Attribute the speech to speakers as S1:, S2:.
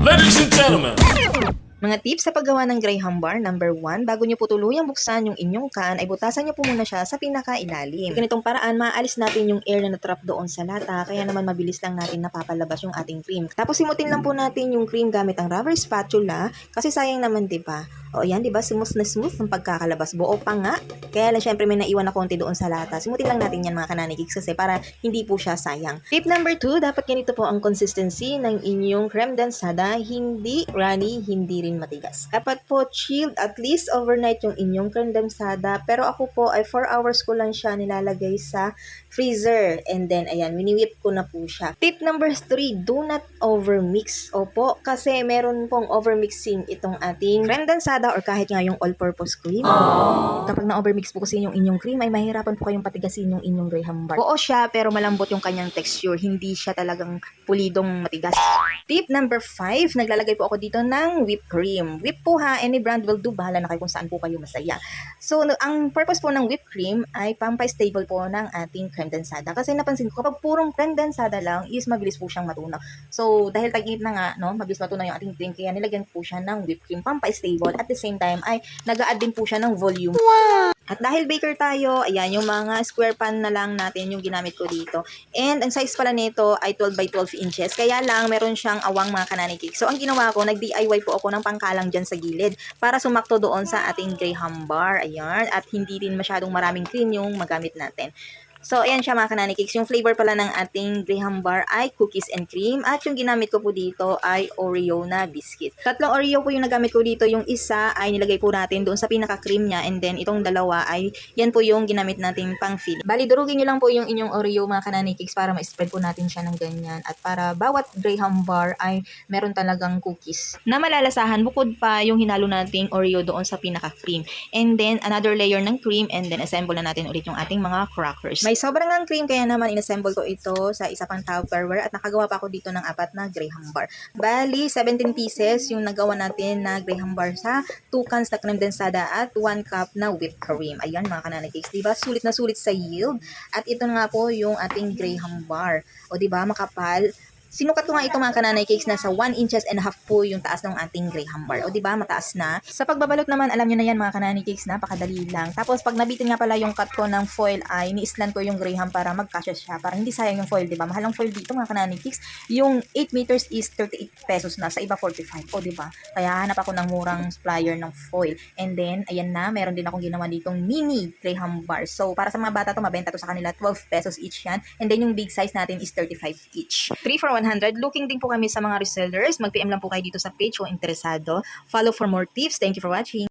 S1: Ladies and gentlemen,
S2: Mga tips sa paggawa ng Graham bar, number 1, bago nyo po tuluyang buksan yung inyong can, ay butasan nyo po muna siya sa pinakailalim. Sa ganitong paraan, maaalis natin yung air na natrap doon sa lata, kaya naman mabilis lang natin napapalabas yung ating cream. Tapos simutin lang po natin yung cream gamit ang rubber spatula, kasi sayang naman, di ba? O yan, di ba? Smooth na smooth ang pagkakalabas. Buo pa nga. Kaya lang syempre may naiwan na konti doon sa lata. Simutin lang natin yan mga kananikiks kasi para hindi po siya sayang. Tip number 2, dapat ganito po ang consistency ng inyong creme densada. Hindi runny, hindi rin matigas. Dapat po chilled at least overnight yung inyong creme densada. Pero ako po ay 4 hours ko lang siya nilalagay sa freezer. And then, ayan, wini-whip ko na po siya. Tip number 3, do not overmix. Opo, kasi meron pong overmixing itong ating creme densada or kahit nga yung all-purpose cream. Kapag na-overmix po kasi yung inyong cream, ay mahirapan po kayong patigasin yung inyong Graham bar. Oo siya, pero malambot yung kanyang texture. Hindi siya talagang pulidong matigas. Tip number 5, naglalagay po ako dito ng whipped cream. Whip po ha, any brand will do. Bahala na kayo kung saan po kayo masaya. So, ang purpose po ng whipped cream ay pampa-stable po ng ating creme densada. Kasi napansin ko, kapag purong creme densada lang, is mabilis po siyang matunaw. So, dahil tag-init na nga, no, mabilis matunaw yung ating cream, kaya nilagyan po siya ng whipped cream, pampa-stable. At the same time, ay nag-a-add din po siya ng volume. Wow! At dahil baker tayo, ayan, yung mga square pan na lang natin yung ginamit ko dito. And ang size pala nito ay 12 by 12 inches. Kaya lang, meron siyang awang mga kananikik. So, ang ginawa ko, nag-DIY po ako ng pangkalang dyan sa gilid para sumakto doon sa ating Graham bar. Ayan. At hindi din masyadong maraming cream yung magamit natin. So, ayan siya mga kananikiks. Yung flavor pala ng ating Graham bar ay cookies and cream. At yung ginamit ko po dito ay Oreo na biscuit. Tatlong Oreo po yung nagamit ko dito. Yung isa ay nilagay po natin doon sa pinaka-cream niya. And then, itong dalawa ay yan po yung ginamit nating pang-filling. Bali, durugin nyo lang po yung inyong Oreo mga kananikiks para ma-spread po natin siya ng ganyan. At para bawat Graham bar ay meron talagang cookies na malalasahan. Bukod pa yung hinalo nating Oreo doon sa pinaka-cream. And then, another layer ng cream. And then, assemble na natin ulit yung ating mga crackers. May sobrang ng cream, kaya naman inassemble ko ito sa isa pang Tupperware at nakagawa pa ako dito ng 4 na Graham bar. Bali, 17 pieces yung nagawa natin na Graham bar sa 2 cans na creme densada at 1 cup na whipped cream. Ayan mga kananikiks, diba? Sulit na sulit sa yield. At ito nga po yung ating Graham bar. O diba, makapal. Sinukat ko nga ito mga kananay cakes, nasa 1.5 inches po yung taas ng ating Graham bar. O diba, mataas na. Sa pagbabalot naman, alam nyo na yan mga kananay cakes, napakadali lang. Tapos pag nabitin nga pala yung cut ko ng foil ay ni-island ko yung Graham para magkasya siya. Para hindi sayang yung foil, diba? Mahal ang foil dito mga kananay cakes. Yung 8 meters is 38 pesos na, sa iba 45. O diba? Kaya hanap ako ng murang supplier ng foil. And then, ayan na, meron din akong ginawa ditong mini Graham bar. So, para sa mga bata to, mabenta to sa kanila 12 pesos each yan. And then yung big size natin is 35 each. 3 for 100. Looking din po kami sa mga resellers. Mag-PM lang po kayo dito sa page kung interesado. Follow for more tips. Thank you for watching.